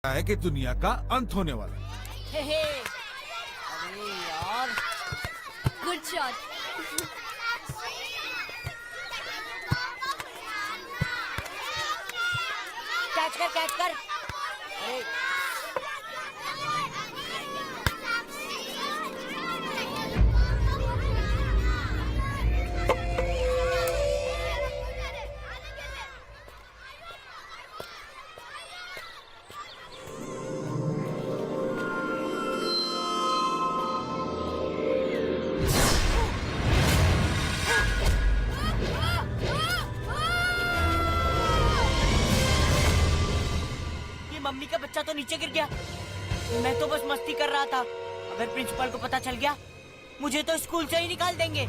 है कि दुनिया का अंत होने वाला है। अरे यार, गुड शॉट। कैच कर, कैच कर। अरे मम्मी का बच्चा तो नीचे गिर गया। मैं तो बस मस्ती कर रहा था। अगर प्रिंसिपल को पता चल गया, मुझे तो स्कूल से ही निकाल देंगे।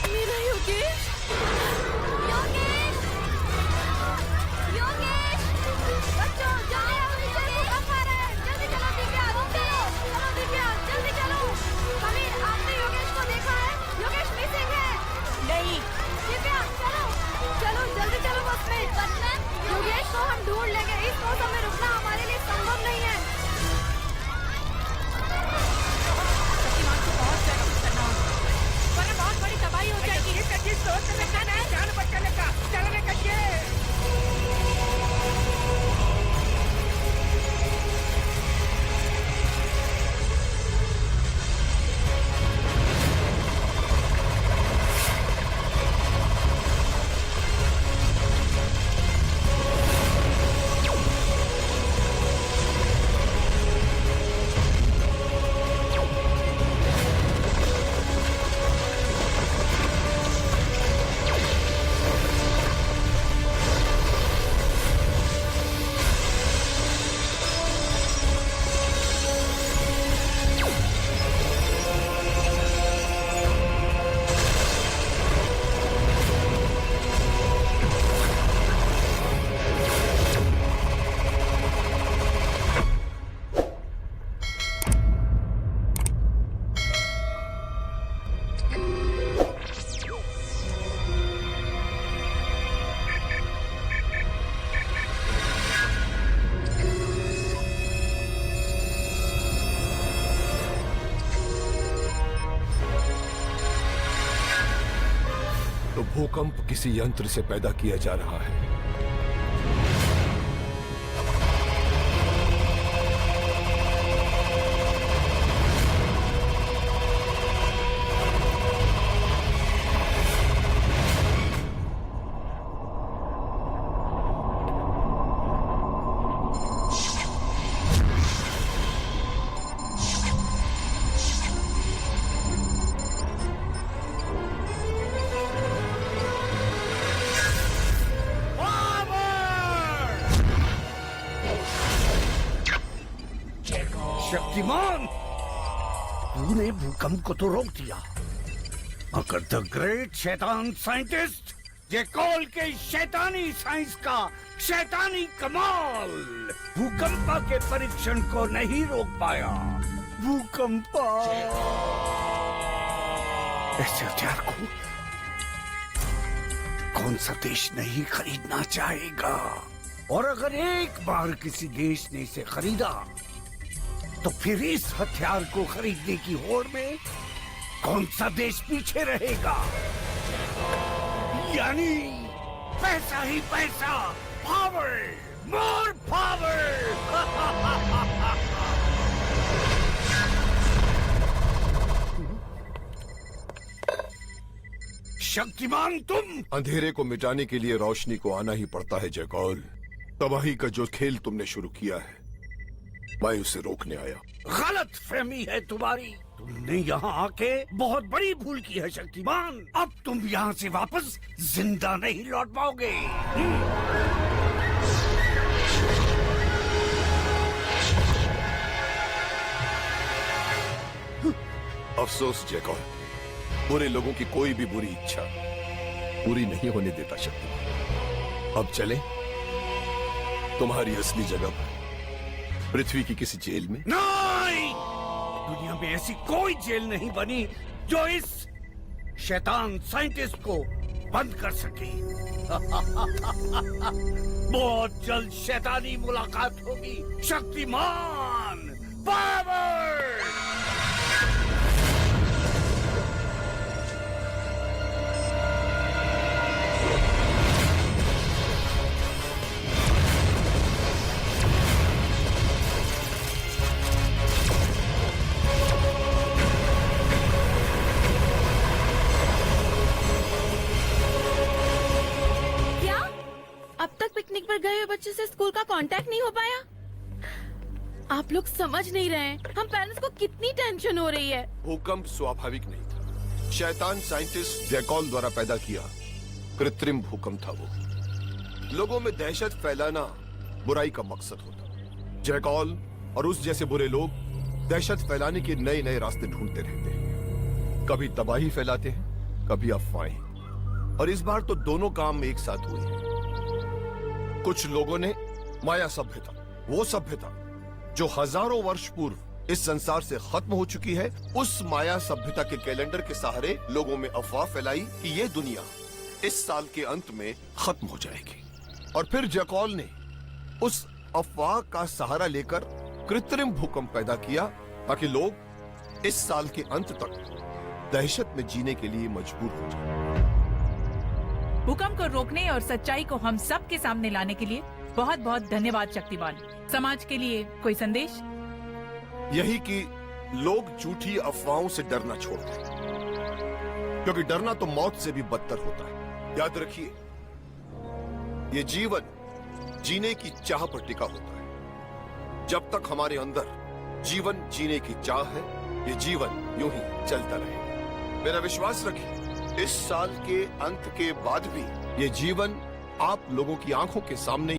मेरा योगेश, योगेश, योगेश, बच्चों जल्दी आओ, नीचे भूकंप आ रहा है। जल्दी चलो दिव्या, चलो दिव्या, जल्दी चलो। समीर, आपने योगेश को देखा है? योगेश मिसिंग है। नहीं। दिव्या चलो, चलो जल्दी चलो बस में। योगेश को हम ढूंढ लेंगे। इस मौसम में रुकना हमारे लिए संभव नहीं है। बहुत बड़ी तबाही हो जाएगी। जान बचाने का चलने का तो भूकंप किसी यंत्र से पैदा किया जा रहा है। शक्तिमान, तूने भूकंप को तो रोक दिया, मगर द ग्रेट शैतान साइंटिस्ट जेकॉल के शैतानी साइंस का शैतानी कमाल भूकंपा के परीक्षण को नहीं रोक पाया। भूकंपा ऐसे हथियार को कौन सा देश नहीं खरीदना चाहेगा? और अगर एक बार किसी देश ने इसे खरीदा तो फिर इस हथियार को खरीदने की होड़ में कौन सा देश पीछे रहेगा? यानी पैसा ही पैसा, पावर, मोर पावर। शक्तिमान तुम अंधेरे को मिटाने के लिए रोशनी को आना ही पड़ता है जयकौल। तबाही का जो खेल तुमने शुरू किया है, मैं उसे रोकने आया। गलत फहमी है तुम्हारी। तुमने यहाँ आके बहुत बड़ी भूल की है शक्तिमान। अब तुम यहाँ से वापस जिंदा नहीं लौट पाओगे। अफसोस जैकॉल, बुरे लोगों की कोई भी बुरी इच्छा पूरी नहीं होने देता शक्तिमान। अब चले तुम्हारी असली जगह पर, पृथ्वी की किसी जेल में। नहीं, दुनिया में ऐसी कोई जेल नहीं बनी जो इस शैतान साइंटिस्ट को बंद कर सके। बहुत जल्द शैतानी मुलाकात होगी। शक्तिमान पावर। अब तक पिकनिक पर गए हुए बच्चे से स्कूल का कांटेक्ट नहीं हो पाया। आप लोग समझ नहीं रहे हैं, हम पेरेंट्स को कितनी टेंशन हो रही है। भूकंप स्वाभाविक नहीं था, शैतान साइंटिस्ट जैकॉल द्वारा पैदा किया कृत्रिम भूकंप था वो। लोगों में दहशत फैलाना बुराई का मकसद होता। जैकॉल और उस जैसे बुरे लोग दहशत फैलाने के नए नए रास्ते ढूंढते रहते हैं। कभी तबाही फैलाते हैं, कभी अफवाहें, और इस बार तो दोनों काम एक साथ हुए हैं। कुछ लोगों ने माया सभ्यता, वो सभ्यता जो हजारों वर्ष पूर्व इस संसार से खत्म हो चुकी है, उस माया सभ्यता के कैलेंडर के सहारे लोगों में अफवाह फैलाई कि ये दुनिया इस साल के अंत में खत्म हो जाएगी। और फिर जैकॉल ने उस अफवाह का सहारा लेकर कृत्रिम भूकंप पैदा किया ताकि लोग इस साल के अंत तक दहशत में जीने के लिए मजबूर हो जाए। भूकंप को रोकने और सच्चाई को हम सब के सामने लाने के लिए बहुत बहुत धन्यवाद शक्तिमान। समाज के लिए कोई संदेश? यही कि लोग झूठी अफवाहों से डरना छोड़ दें, क्योंकि डरना तो मौत से भी बदतर होता है। याद रखिए, ये जीवन जीने की चाह पर टिका होता है। जब तक हमारे अंदर जीवन जीने की चाह है, ये जीवन यूं ही चलता रहेगा। मेरा विश्वास रखिए, इस साल के अंत के बाद भी ये जीवन आप लोगों की आंखों के सामने